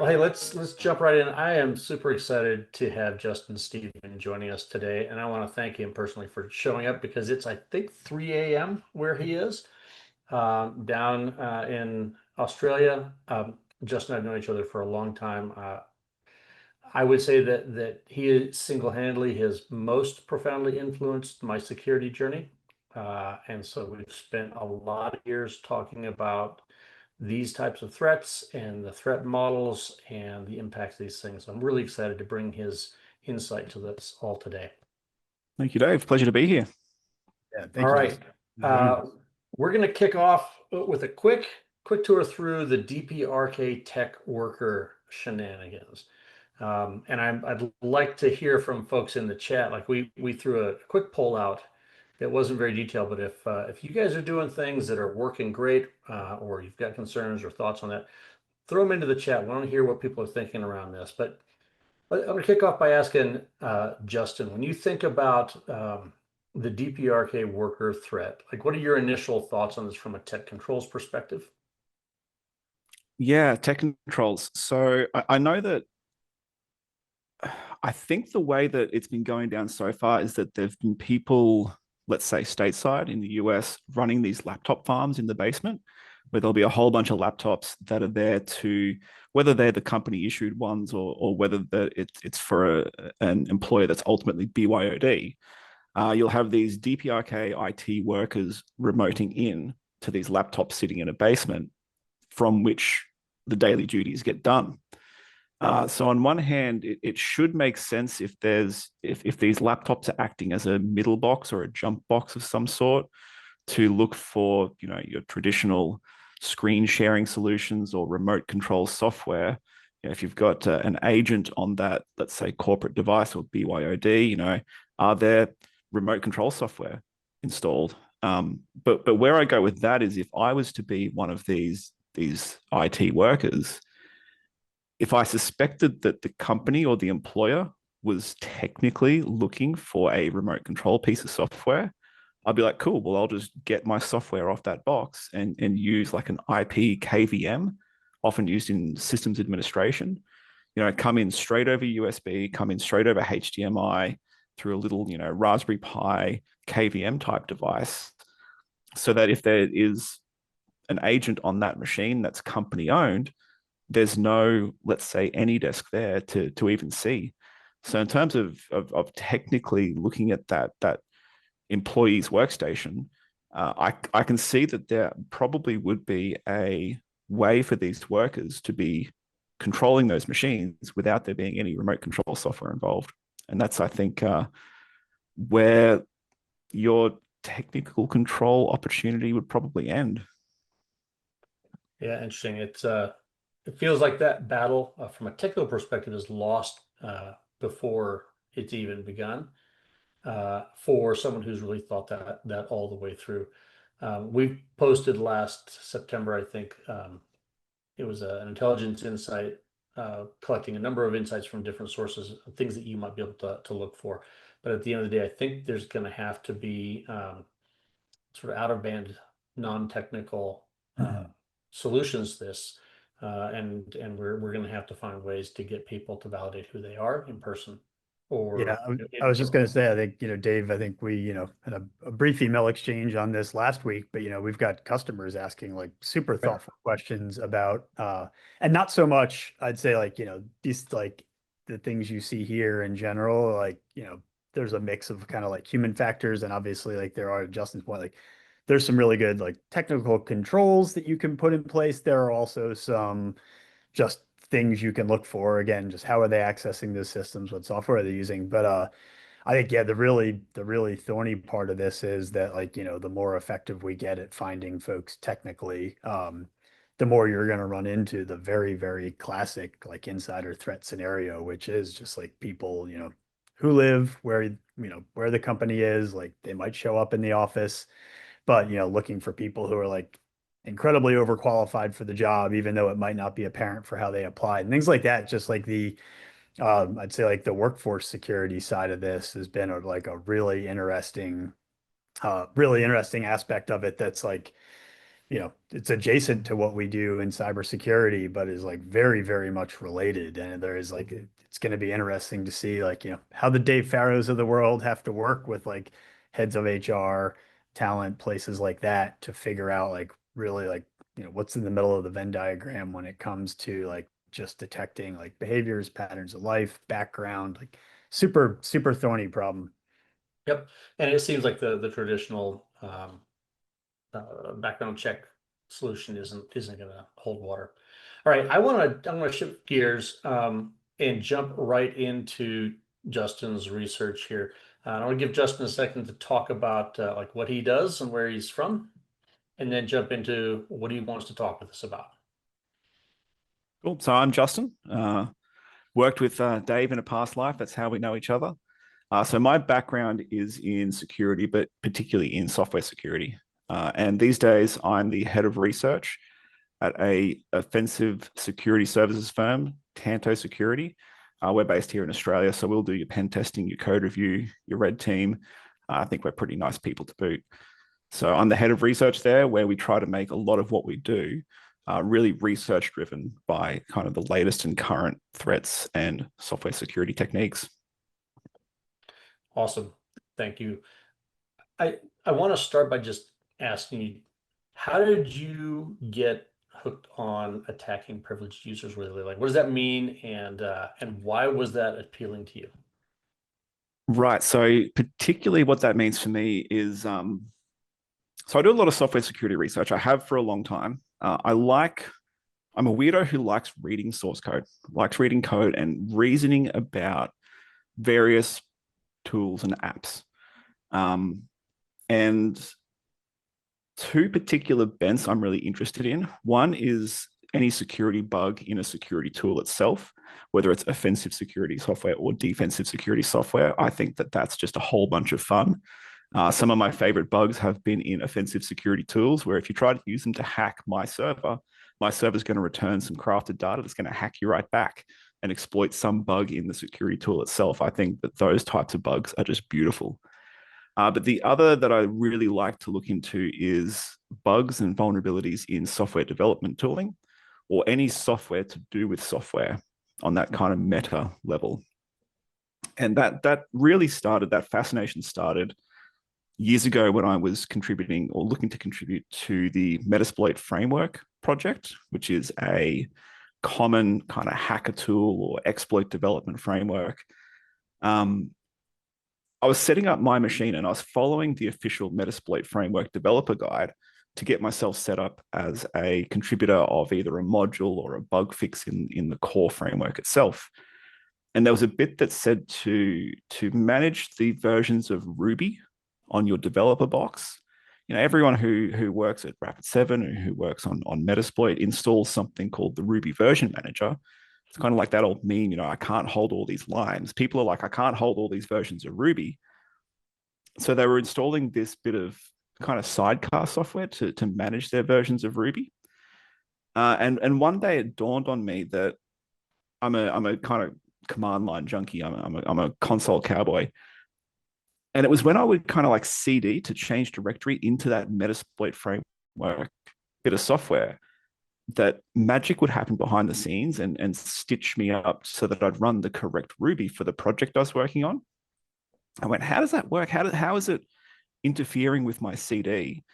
Hey, let's jump right in. I am super excited to have Justin Stephen joining us today, and I want to thank him personally for showing up because it's I think 3 a.m. where he is down in Australia. Justin and I have known each other for a long time. I would say that he single-handedly has most profoundly influenced my security journey. And so we've spent a lot of years talking about these types of threats and the threat models and the impacts of these things. I'm really excited to bring his insight to this all today. Thank you, Dave. Pleasure to be here. Yeah, All thank you, right. Justin. We're going to kick off with a quick tour through the DPRK tech worker shenanigans. And I'd like to hear from folks in the chat. Like we threw a quick poll out that wasn't very detailed, but if you guys are doing things that are working great, or you've got concerns or thoughts on that, throw them into the chat. We want to hear what people are thinking around this. But I'm going to kick off by asking Justin, when you think about the DPRK worker threat, like what are your initial thoughts on this from a tech controls perspective? Yeah, tech controls. So I know that I think the way that it's been going down so far is that there've been people, let's say stateside in the US, running these laptop farms in the basement, where there'll be a whole bunch of laptops that are there to, whether they're the company issued ones or whether it's for an employer that's ultimately BYOD. You'll have these DPRK IT workers remoting in to these laptops sitting in a basement from which the daily duties get done. So on one hand, it should make sense if these laptops are acting as a middle box or a jump box of some sort to look for your traditional screen sharing solutions or remote control software. If you've got an agent on that, let's say corporate device or BYOD, are there remote control software installed? But where I go with that is if I was to be one of these IT workers, if I suspected that the company or the employer was technically looking for a remote control piece of software, I'd be like, cool, well, I'll just get my software off that box and use like an IP KVM, often used in systems administration. Come in straight over USB, come in straight over HDMI through a little, Raspberry Pi KVM type device, so that if there is an agent on that machine that's company owned, there's no, let's say, AnyDesk there to even see. So in terms of technically looking at that employee's workstation, I can see that there probably would be a way for these workers to be controlling those machines without there being any remote control software involved. And that's, I think, where your technical control opportunity would probably end. Yeah, interesting. It feels like that battle from a technical perspective is lost before it's even begun for someone who's really thought that all the way through. We posted last September, I think it was an intelligence insight collecting a number of insights from different sources, things that you might be able to look for. But at the end of the day, I think there's going to have to be sort of out of band, non-technical solutions to this. And we're going to have to find ways to get people to validate who they are in person. Or Yeah, I was just going to say, I think, Dave, I think we, had a brief email exchange on this last week, but, we've got customers asking like super thoughtful questions about, and not so much, I'd say like, these like the things you see here in general, like, there's a mix of kind of like human factors. And obviously like there are, Justin's point, like there's some really good like technical controls that you can put in place. There are also some just things you can look for. Again, just how are they accessing those systems? What software are they using? But I think, yeah, the really thorny part of this is that like, the more effective we get at finding folks technically, the more you're going to run into the very, very classic like insider threat scenario, which is just like people, who live where the company is, like they might show up in the office, but looking for people who are like incredibly overqualified for the job, even though it might not be apparent for how they applied and things like that. Just like I'd say like the workforce security side of this has been like a really interesting aspect of it. That's like, it's adjacent to what we do in cybersecurity, but is like very, very much related. And there is like, it's going to be interesting to see like, how the Dave Farrows of the world have to work with like heads of HR, talent, places like that to figure out like really like, what's in the middle of the Venn diagram when it comes to like just detecting like behaviors, patterns of life, background, like super, super thorny problem. Yep. And it seems like the traditional background check solution isn't going to hold water. All right, I'm going to shift gears and jump right into Justin's research here. I want to give Justin a second to talk about like what he does and where he's from, and then jump into what he wants to talk with us about. Cool. So I'm Justin. Worked with Dave in a past life. That's how we know each other. So my background is in security, but particularly in software security. And these days, I'm the head of research at a offensive security services firm, Tanto Security. We're based here in Australia, so we'll do your pen testing, your code review, your red team. I think we're pretty nice people to boot. So I'm the head of research there, where we try to make a lot of what we do really research driven by kind of the latest and current threats and software security techniques. Awesome. Thank you. I want to start by just asking you, how did you get hooked on attacking privileged users really? Like, what does that mean, and why was that appealing to you? Right. So particularly what that means for me is, so I do a lot of software security research. I have for a long time. I'm a weirdo who likes reading source code, likes reading code and reasoning about various tools and apps. And two particular bents I'm really interested in. One is any security bug in a security tool itself, whether it's offensive security software or defensive security software. I think that that's just a whole bunch of fun. Some of my favorite bugs have been in offensive security tools, where if you try to use them to hack my server is going to return some crafted data that's going to hack you right back and exploit some bug in the security tool itself. I think that those types of bugs are just beautiful. But the other that I really like to look into is bugs and vulnerabilities in software development tooling, or any software to do with software on that kind of meta level. And that really started, that fascination started years ago when I was contributing or looking to contribute to the Metasploit framework project, which is a common kind of hacker tool or exploit development framework. I was setting up my machine and I was following the official Metasploit framework developer guide to get myself set up as a contributor of either a module or a bug fix in the core framework itself. And there was a bit that said to manage the versions of Ruby on your developer box. Everyone who works at Rapid7 or who works on Metasploit installs something called the Ruby version manager. It's kind of like that old meme, I can't hold all these lines. People are like, I can't hold all these versions of Ruby. So they were installing this bit of kind of sidecar software to manage their versions of Ruby. And one day it dawned on me that I'm a kind of command line junkie. I'm a console cowboy. And it was when I would kind of like CD to change directory into that Metasploit framework bit of software that magic would happen behind the scenes and stitch me up so that I'd run the correct Ruby for the project I was working on. I went, how does that work? How is it interfering with my CD?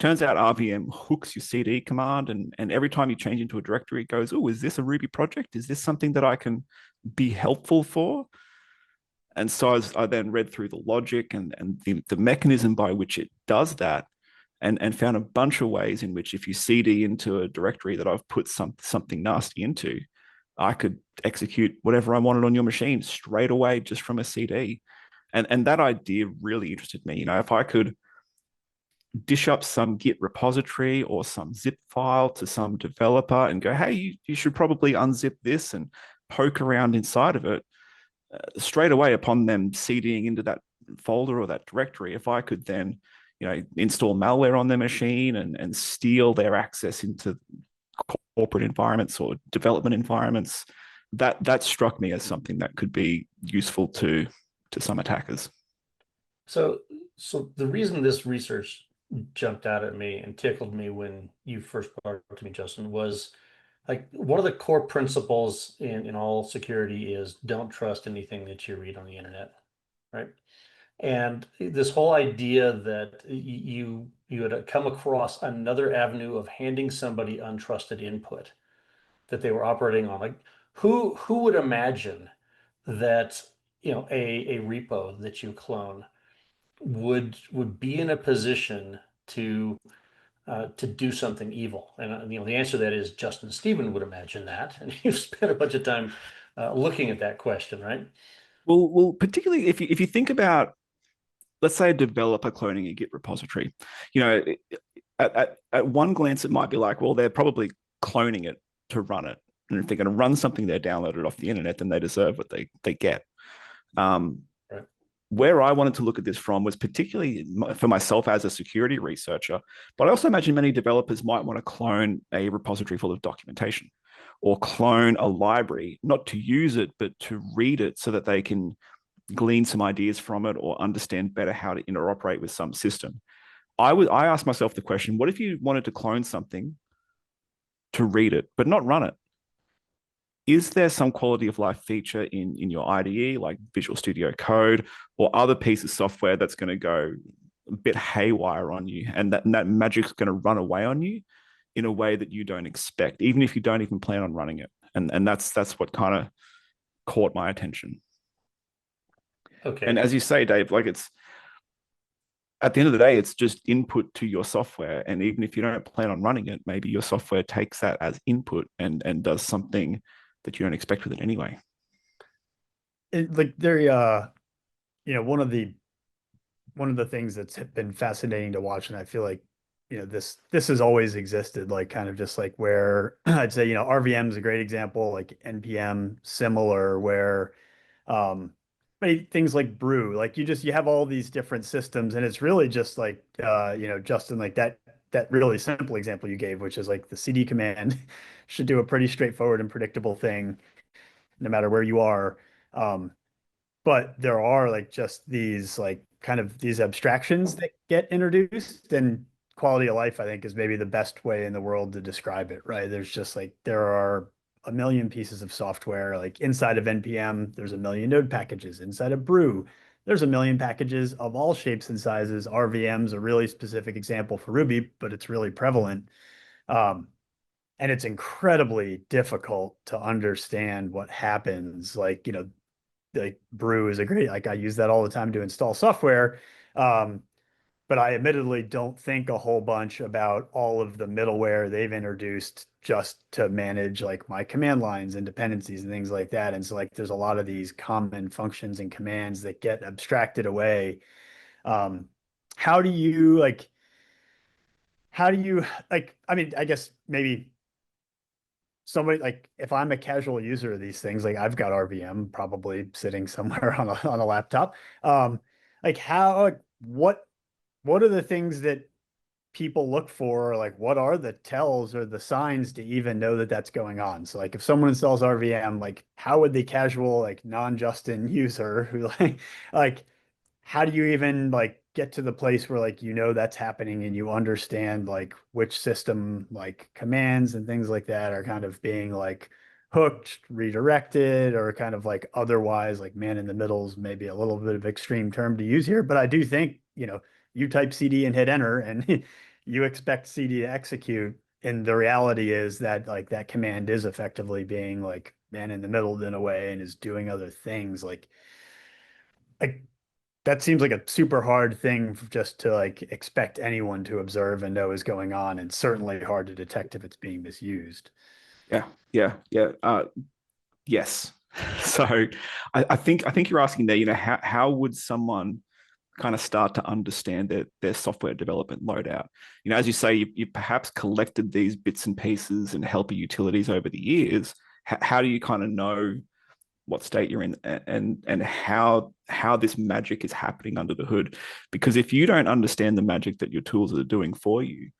Turns out RVM hooks your CD command, and every time you change into a directory, it goes, oh, is this a Ruby project? Is this something that I can be helpful for? And so I then read through the logic and the mechanism by which it does that, and found a bunch of ways in which if you CD into a directory that I've put something nasty into, I could execute whatever I wanted on your machine straight away just from a CD. And that idea really interested me. If I could dish up some Git repository or some zip file to some developer and go, hey, you should probably unzip this and poke around inside of it, straight away upon them CDing into that folder or that directory, if I could then install malware on their machine and steal their access into corporate environments or development environments, that struck me as something that could be useful to some attackers. So the reason this research jumped out at me and tickled me when you first brought it to me, Justin, was like one of the core principles in all security is don't trust anything that you read on the internet, right? And this whole idea that you had come across another avenue of handing somebody untrusted input that they were operating on, like who would imagine that a repo that you clone would be in a position to do something evil? And the answer to that is Justin Stephen would imagine that, and you've spent a bunch of time looking at that question, right? Well, particularly if you think about, let's say, a developer cloning a Git repository, at one glance, it might be like, well, they're probably cloning it to run it. And if they're going to run something they downloaded off the internet, then they deserve what they get. Right. Where I wanted to look at this from was particularly for myself as a security researcher, but I also imagine many developers might want to clone a repository full of documentation or clone a library, not to use it, but to read it so that they can glean some ideas from it or understand better how to interoperate with some system. I asked myself the question, what if you wanted to clone something to read it, but not run it? Is there some quality of life feature in your IDE, like Visual Studio Code or other piece of software that's going to go a bit haywire on you, and that magic's going to run away on you in a way that you don't expect, even if you don't even plan on running it? And that's what kind of caught my attention. Okay. And as you say, Dave, like, it's at the end of the day, it's just input to your software. And even if you don't plan on running it, maybe your software takes that as input and does something that you don't expect with it anyway. Like there, one of the things that's been fascinating to watch, and I feel like, this has always existed, like kind of just like where I'd say, RVM is a great example, like NPM similar, where things like Brew, like you have all these different systems, and it's really just like Justin, like that really simple example you gave, which is like the CD command should do a pretty straightforward and predictable thing no matter where you are. But there are like just these like kind of these abstractions that get introduced, and quality of life, I think, is maybe the best way in the world to describe it, right? There's just like there are a million pieces of software, like inside of NPM, there's a million node packages. Inside of Brew, there's a million packages of all shapes and sizes. RVM is a really specific example for Ruby, but it's really prevalent. And it's incredibly difficult to understand what happens. Like Brew is a great, like I use that all the time to install software. But I admittedly don't think a whole bunch about all of the middleware they've introduced just to manage like my command lines and dependencies and things like that. And so like there's a lot of these common functions and commands that get abstracted away. How do you like, I mean, I guess maybe somebody, like if I'm a casual user of these things, like I've got RVM probably sitting somewhere on a laptop. Like what are the things that people look for? Like what are the tells or the signs to even know that that's going on? So like if someone installs RVM, like how would the casual, like non-Justin user who like how do you even like get to the place where like that's happening and you understand like which system like commands and things like that are kind of being like hooked, redirected, or kind of like otherwise like man in the middle is maybe a little bit of extreme term to use here, but I do think you type CD and hit enter and you expect CD to execute, and the reality is that like that command is effectively being like man in the middle in a way and is doing other things like that seems like a super hard thing just to like expect anyone to observe and know is going on, and certainly hard to detect if it's being misused. Yeah. Yes. So I think you're asking there, how would someone kind of start to understand their software development loadout? As you say, you perhaps collected these bits and pieces and helper utilities over the years. How do you kind of know what state you're in and how this magic is happening under the hood? Because if you don't understand the magic that your tools are doing for you,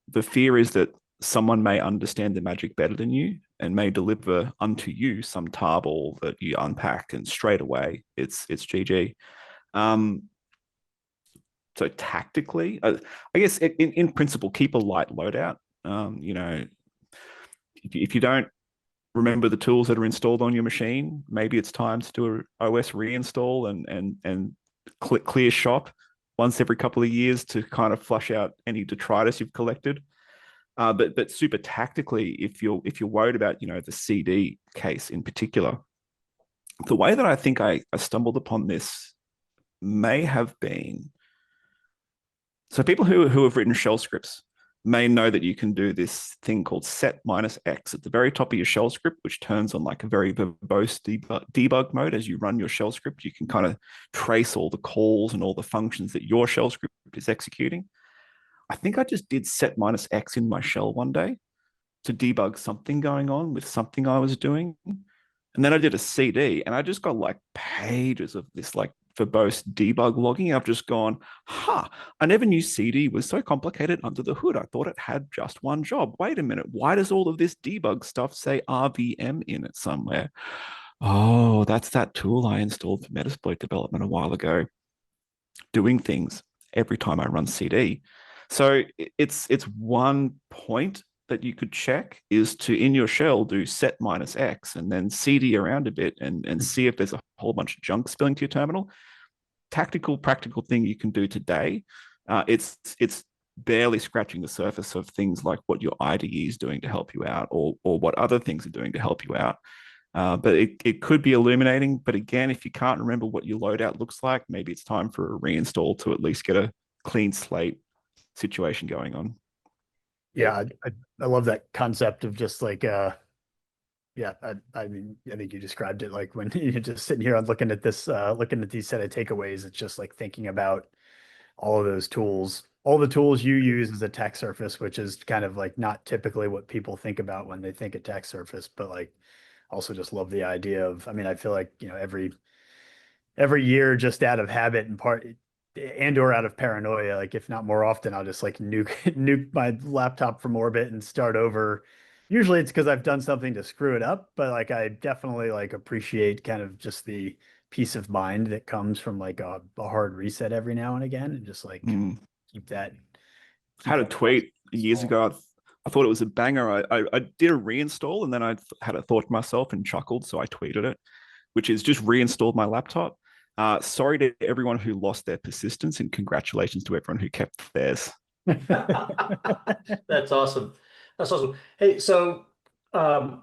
the fear is that someone may understand the magic better than you and may deliver unto you some tarball that you unpack, and straight away it's GG. So tactically, I guess in principle, keep a light loadout. You know, if you don't remember the tools that are installed on your machine, maybe it's time to do an OS reinstall and clear shop once every couple of years to kind of flush out any detritus you've collected. But super tactically, if you're worried about, you know, the CD case in particular, the way that I think I stumbled upon this may have been, so people who have written shell scripts may know that you can do this thing called set minus X at the very top of your shell script, which turns on like a very verbose debug mode. As you run your shell script, you can kind of trace all the calls and all the functions that your shell script is executing. I think I just did set minus X in my shell one day to debug something going on with something I was doing. And then I did a CD and I just got like pages of this like verbose debug logging. I've just gone, I never knew CD was so complicated under the hood. I thought it had just one job. Wait a minute. Why does all of this debug stuff say RVM in it somewhere? Oh, that's that tool I installed for Metasploit development a while ago, doing things every time I run CD. So it's one point that you could check is to, in your shell, do set minus X and then CD around a bit and see if there's a whole bunch of junk spilling to your terminal. Tactical, practical thing you can do today. It's barely scratching the surface of things like what your IDE is doing to help you out, or what other things are doing to help you out. But it could be illuminating. But again, if you can't remember what your loadout looks like, maybe it's time for a reinstall to at least get a clean slate situation going on. Yeah, I love that concept of just like yeah, I mean, I think you described it like when you're just sitting here and looking at this, looking at these set of takeaways, it's just like thinking about all of those tools, all the tools you use as attack surface, which is kind of like not typically what people think about when they think attack surface, but like also just love the idea of, I mean, I feel like, you know, every year just out of habit and part and or out of paranoia, like if not more often, I'll just like nuke my laptop from orbit and start over. Usually it's because I've done something to screw it up, but like I definitely like appreciate kind of just the peace of mind that comes from like a hard reset every now and again, and just like keep that. Had a tweet years ago. I thought it was a banger. I did a reinstall and then I had a thought to myself and chuckled, so I tweeted it, which is just reinstalled my laptop. Sorry to everyone who lost their persistence, and congratulations to everyone who kept theirs. That's awesome. That's awesome. Hey, so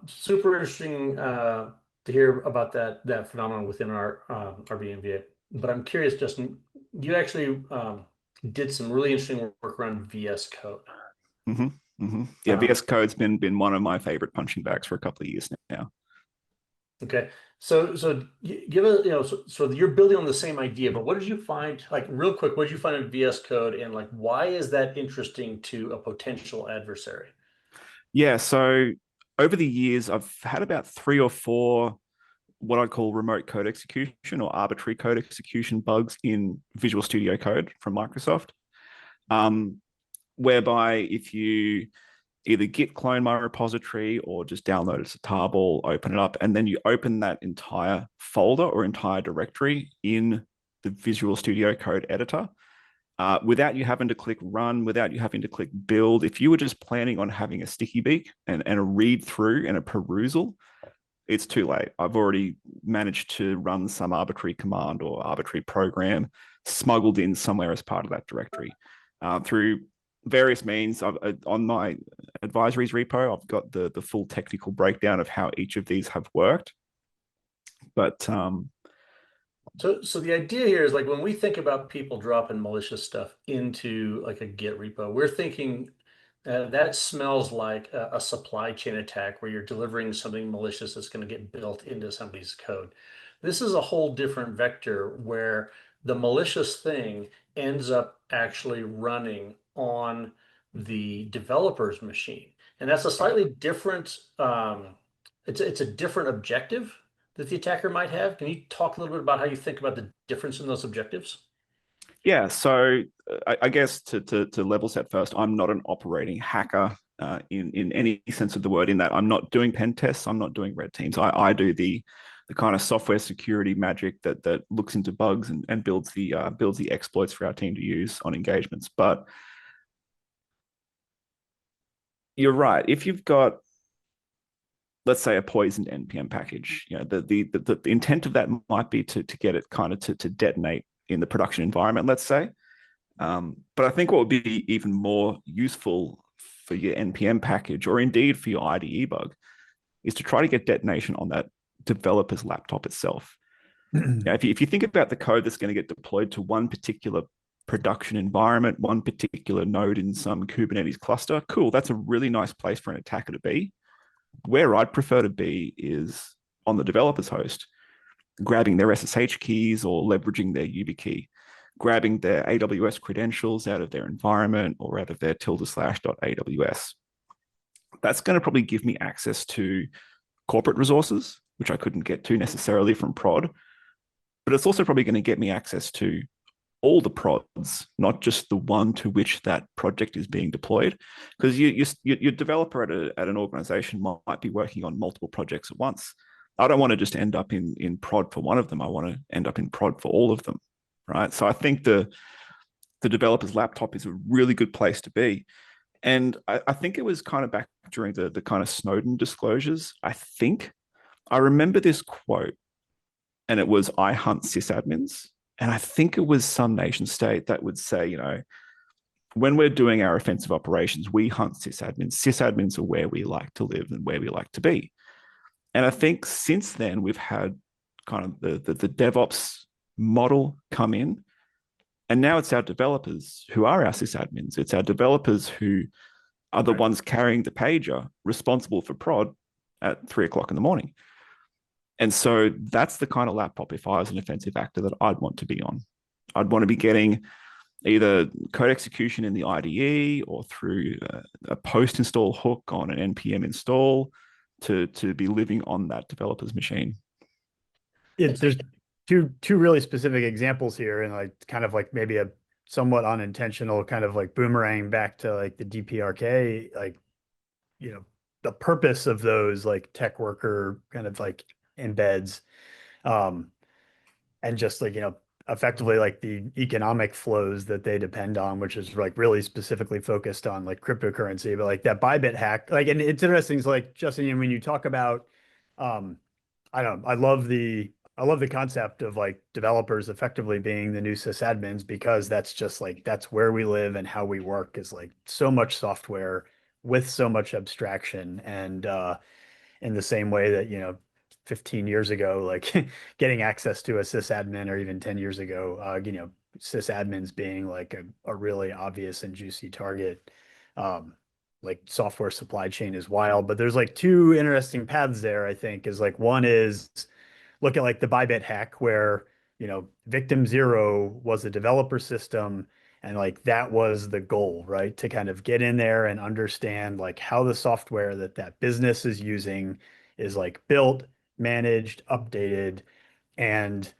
super interesting to hear about that phenomenon within our VMVA. But I'm curious, Justin, you actually did some really interesting work around VS Code. Yeah, VS Code's been one of my favorite punching bags for a couple of years now. Okay, so give us, you know, so you're building on the same idea, but what did you find, like real quick, what did you find in VS Code, and like why is that interesting to a potential adversary? Yeah, so over the years, I've had about 3 or 4 what I call remote code execution or arbitrary code execution bugs in Visual Studio Code from Microsoft, whereby if you either git clone my repository or just download it as a tarball, open it up, and then you open that entire folder or entire directory in the Visual Studio Code editor, without you having to click run, without you having to click build. If you were just planning on having a sticky beak and a read through and a perusal, it's too late. I've already managed to run some arbitrary command or arbitrary program smuggled in somewhere as part of that directory. Through various means, on my advisories repo, I've got the full technical breakdown of how each of these have worked. But so the idea here is like when we think about people dropping malicious stuff into like a Git repo, we're thinking that smells like a supply chain attack where you're delivering something malicious that's going to get built into somebody's code. This is a whole different vector where the malicious thing ends up actually running on the developer's machine, and that's a slightly different. It's a different objective that the attacker might have. Can you talk a little bit about how you think about the difference in those objectives? yeah, so I guess to level set first, I'm not an operating hacker in any sense of the word, in that I'm not doing pen tests, I'm not doing red teams. I do the kind of software security magic that looks into bugs and builds the exploits for our team to use on engagements. But you're right. If you've got, let's say, a poisoned NPM package, the intent of that might be to get it kind of to detonate in the production environment, let's say. But I think what would be even more useful for your NPM package, or indeed for your IDE bug, is to try to get detonation on that developer's laptop itself. If you think about the code that's going to get deployed to one particular production environment, one particular node in some Kubernetes cluster, cool, that's a really nice place for an attacker to be. Where I'd prefer to be is on the developer's host, grabbing their SSH keys or leveraging their YubiKey, grabbing their AWS credentials out of their environment or out of their /AWS. That's going to probably give me access to corporate resources, which I couldn't get to necessarily from prod, but it's also probably going to get me access to all the prods, not just the one to which that project is being deployed. Because your developer at an organization might be working on multiple projects at once. I don't want to just end up in prod for one of them. I want to end up in prod for all of them, right? So I think the developer's laptop is a really good place to be. And I think it was kind of back during the kind of Snowden disclosures. I remember this quote, and it was, "I hunt sysadmins." And I think it was some nation state that would say, when we're doing our offensive operations, we hunt sysadmins. Sysadmins are where we like to live and where we like to be. And I think since then, we've had kind of the DevOps model come in. And now it's our developers who are our sysadmins. It's our developers who are the ones carrying the pager, responsible for prod at 3:00 in the morning. And so that's the kind of laptop, if I was an offensive actor, that I'd want to be on. I'd want to be getting either code execution in the IDE or through a post-install hook on an NPM install to be living on that developer's machine. There's two really specific examples here, and like kind of like maybe a somewhat unintentional kind of like boomerang back to like the DPRK, like, the purpose of those like tech worker kind of like embeds, and just like, effectively like the economic flows that they depend on, which is like really specifically focused on like cryptocurrency. But like that Bybit hack, like, and it's interesting, it's like, Justin, when you talk about, I don't know, I love the concept of like developers effectively being the new sysadmins, because that's just like, that's where we live and how we work, is like so much software with so much abstraction. And in the same way that, 15 years ago, like getting access to a sysadmin, or even 10 years ago, sysadmins being like a really obvious and juicy target. Like software supply chain is wild, but there's like two interesting paths there, I think. Is like, one is look at like the Bybit hack, where, victim zero was a developer system, and like that was the goal, right? To kind of get in there and understand like how the software that business is using is like built, managed, updated, and,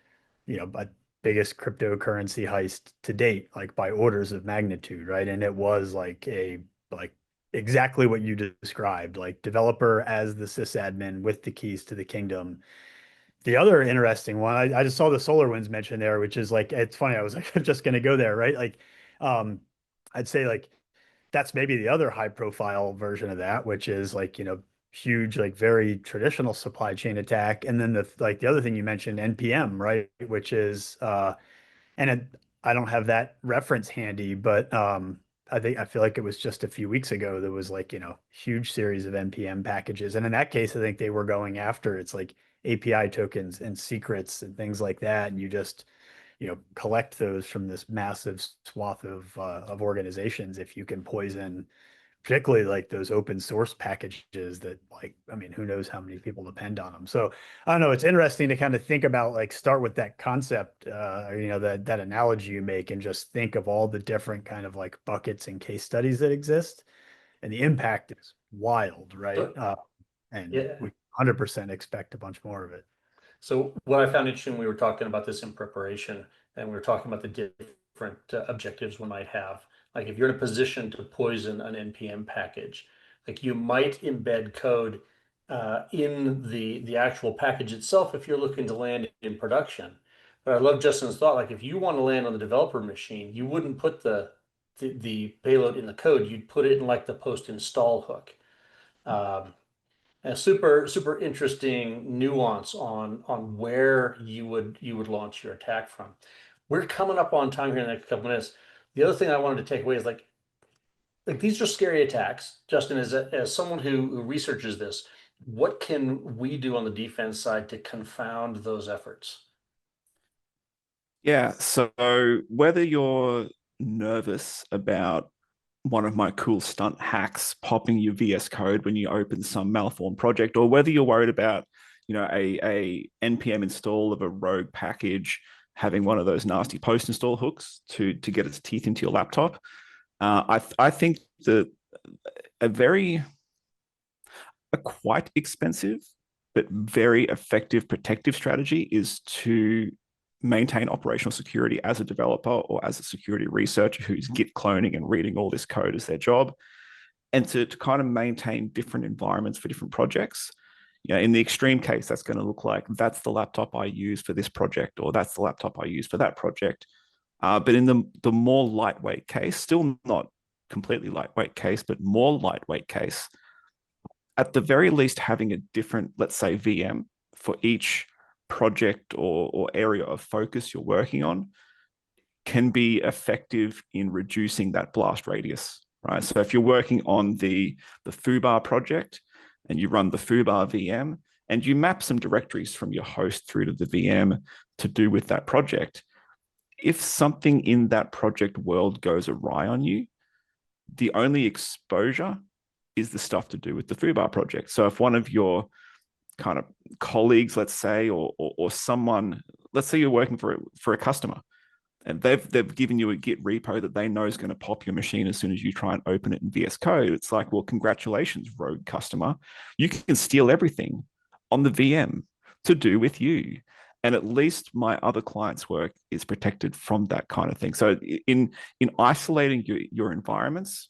but biggest cryptocurrency heist to date, like by orders of magnitude, right? And it was like like exactly what you described, like developer as the sysadmin with the keys to the kingdom. The other interesting one, I just saw the SolarWinds mentioned there, which is like, it's funny, I was like just going to go there, right? Like, I'd say like that's maybe the other high profile version of that, which is like, huge, like very traditional supply chain attack. And then the other thing you mentioned, NPM, right? Which is, I don't have that reference handy, but I feel like it was just a few weeks ago, there was like, huge series of NPM packages. And in that case, I think they were going after, it's like API tokens and secrets and things like that. And you just, collect those from this massive swath of organizations. If you can poison, particularly like those open source packages that, like, I mean, who knows how many people depend on them. So I don't know, it's interesting to kind of think about, like, start with that concept, that analogy you make, and just think of all the different kind of like buckets and case studies that exist. And the impact is wild, right? And Yeah. we 100% expect a bunch more of it. So what I found interesting, we were talking about this in preparation, and we were talking about the different objectives one might have. Like if you're in a position to poison an NPM package, like you might embed code in the actual package itself if you're looking to land in production. But I love Justin's thought. Like if you want to land on the developer machine, you wouldn't put the payload in the code. You'd put it in like the post install hook. A super interesting nuance on where you would launch your attack from. We're coming up on time here in the next couple minutes. The other thing I wanted to take away is like these are scary attacks. Justin, as someone who researches this, what can we do on the defense side to confound those efforts? Yeah. So whether you're nervous about one of my cool stunt hacks popping your VS Code when you open some malformed project, or whether you're worried about, a npm install of a rogue package having one of those nasty post install hooks to get its teeth into your laptop, I think that a quite expensive but very effective protective strategy is to maintain operational security as a developer or as a security researcher who's Git cloning and reading all this code as their job, and to kind of maintain different environments for different projects. In the extreme case, that's going to look like that's the laptop I use for this project, or that's the laptop I use for that project. But in the more lightweight case, still not completely lightweight case, but more lightweight case, at the very least, having a different, let's say, VM for each project or area of focus you're working on can be effective in reducing that blast radius, right? So if you're working on the foobar project and you run the foobar VM and you map some directories from your host through to the VM to do with that project, if something in that project world goes awry on you, the only exposure is the stuff to do with the foobar project. So if one of your kind of colleagues, let's say, or someone, let's say you're working for a customer and they've given you a Git repo that they know is going to pop your machine as soon as you try and open it in VS Code. It's like, well, congratulations, rogue customer. You can steal everything on the VM to do with you. And at least my other clients' work is protected from that kind of thing. So in isolating your environments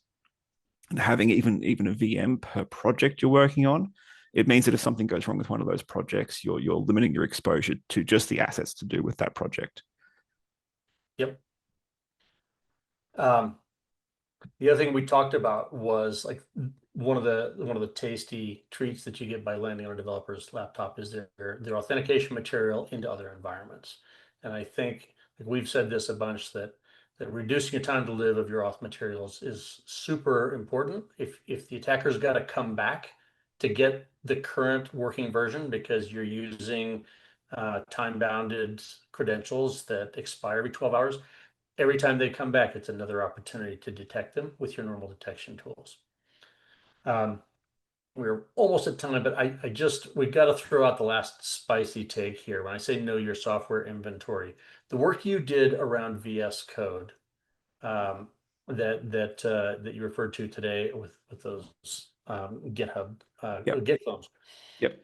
and having even a VM per project you're working on, it means that if something goes wrong with one of those projects, you're limiting your exposure to just the assets to do with that project. Yep. The other thing we talked about was like one of the tasty treats that you get by landing on a developer's laptop is their authentication material into other environments. And I think like we've said this a bunch that reducing the time to live of your auth materials is super important. If the attacker's got to come back to get the current working version because you're using time-bounded credentials that expire every 12 hours, every time they come back, it's another opportunity to detect them with your normal detection tools. We're almost at time, but we've got to throw out the last spicy take here. When I say know your software inventory, the work you did around VS Code that you referred to today with those GitHub Git clones. Yep.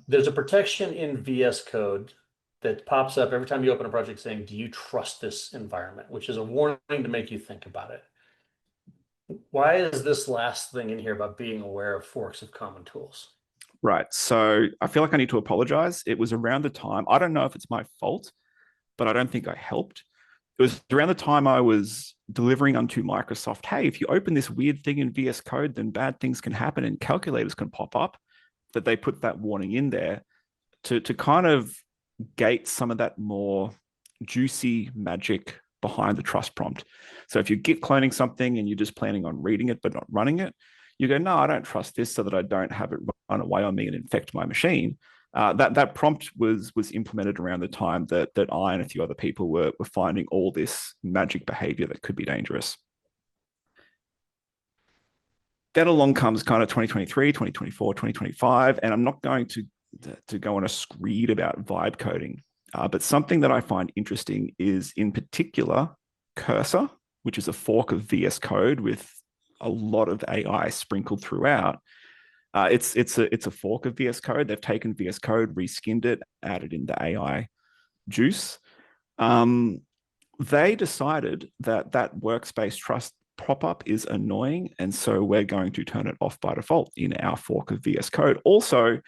There's a protection in VS Code that pops up every time you open a project saying, do you trust this environment? Which is a warning to make you think about it. Why is this last thing in here about being aware of forks of common tools? Right. So I feel like I need to apologize. It was around the time, I don't know if it's my fault, but I don't think I helped. It was around the time I was delivering unto Microsoft, hey, if you open this weird thing in VS Code, then bad things can happen and calculators can pop up, that they put that warning in there to kind of gate some of that more juicy magic behind the trust prompt. So if you Git cloning something and you're just planning on reading it but not running it, you go, no, I don't trust this so that I don't have it run away on me and infect my machine. That prompt was implemented around the time that I and a few other people were finding all this magic behavior that could be dangerous. Then along comes kind of 2023, 2024, 2025, and I'm not going to go on a screed about vibe coding, but something that I find interesting is in particular Cursor, which is a fork of VS Code with a lot of AI sprinkled throughout. It's a fork of VS Code. They've taken VS Code, reskinned it, added in the AI juice. They decided that workspace trust pop-up is annoying, and so we're going to turn it off by default in our fork of VS Code. Also,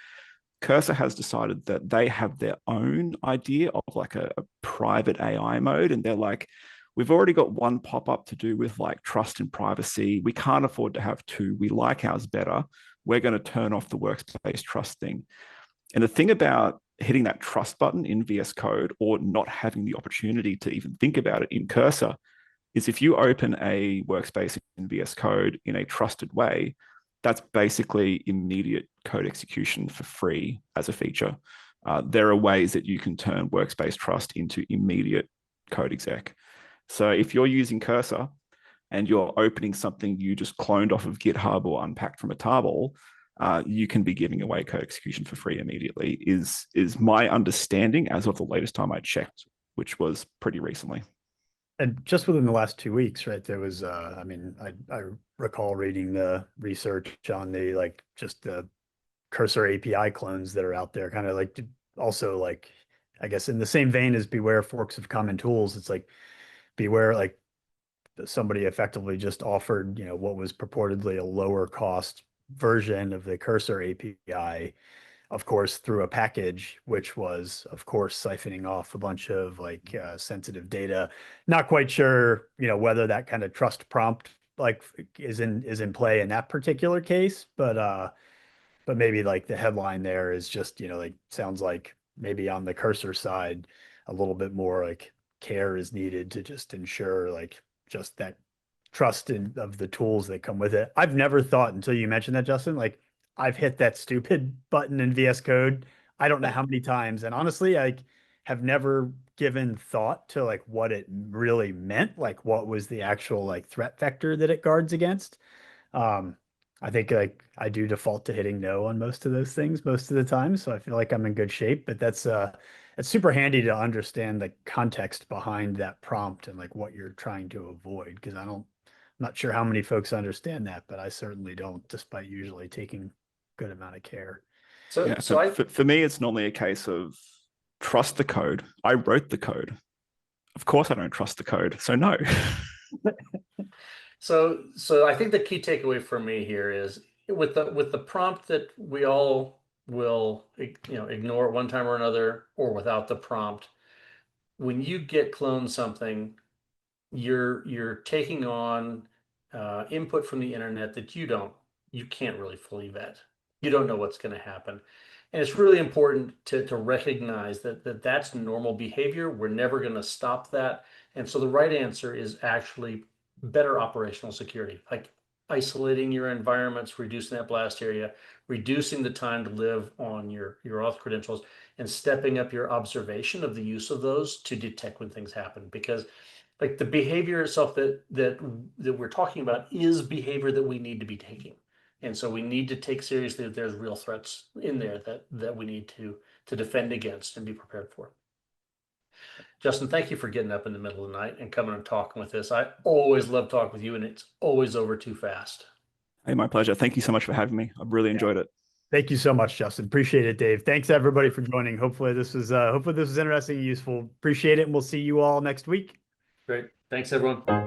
Cursor has decided that they have their own idea of like a private AI mode, and they're like, we've already got one pop-up to do with like trust and privacy. We can't afford to have two. We like ours better. We're going to turn off the workspace trust thing. And the thing about hitting that trust button in VS Code, or not having the opportunity to even think about it in Cursor, is if you open a workspace in VS Code in a trusted way, that's basically immediate code execution for free as a feature. There are ways that you can turn workspace trust into immediate code exec. So if you're using Cursor and you're opening something you just cloned off of GitHub or unpacked from a tarball, you can be giving away code execution for free immediately, is my understanding as of the latest time I checked, which was pretty recently. And just within the last 2 weeks, right, there was, I mean, I recall reading the research on the, like, just the Cursor API clones that are out there, kind of like, also like, I guess in the same vein as beware forks of common tools, it's like, beware, like, somebody effectively just offered, you know, what was purportedly a lower cost version of the Cursor API, of course, through a package, which was, of course, siphoning off a bunch of like sensitive data. Not quite sure, you know, whether that kind of trust prompt like is in play in that particular case, but maybe like the headline there is just, you know, like sounds like maybe on the Cursor side, a little bit more like care is needed to just ensure like just that trust of the tools that come with it. I've never thought until you mentioned that, Justin, like I've hit that stupid button in VS Code. I don't know how many times. And honestly, I have never given thought to like what it really meant, like what was the actual like threat vector that it guards against. Um, I think like I do default to hitting no on most of those things most of the time. So I feel like I'm in good shape, but that's it's super handy to understand the context behind that prompt and like what you're trying to avoid. Cause I'm not sure how many folks understand that, but I certainly don't, despite usually taking good amount of care. So, Yeah, so for me, it's normally a case of trust the code. I wrote the code. Of course, I don't trust the code. So no. So I think the key takeaway for me here is with the prompt that we all will, you know, ignore at one time or another, or without the prompt. When you get clone something, you're taking on input from the internet that you can't really fully vet. You don't know what's going to happen. And it's really important to recognize that that's normal behavior. We're never going to stop that. And so the right answer is actually better operational security, like isolating your environments, reducing that blast area, reducing the time to live on your auth credentials, and stepping up your observation of the use of those to detect when things happen. Because like the behavior itself that we're talking about is behavior that we need to be taking. And so we need to take seriously that there's real threats in there that we need to defend against and be prepared for. Justin, thank you for getting up in the middle of the night and coming and talking with us. I always love talking with you, and it's always over too fast. Hey, my pleasure. Thank you so much for having me. I've really enjoyed it. Thank you so much, Justin. Appreciate it, Dave. Thanks everybody for joining. Hopefully this was interesting and useful. Appreciate it, and we'll see you all next week. Great. Thanks, everyone.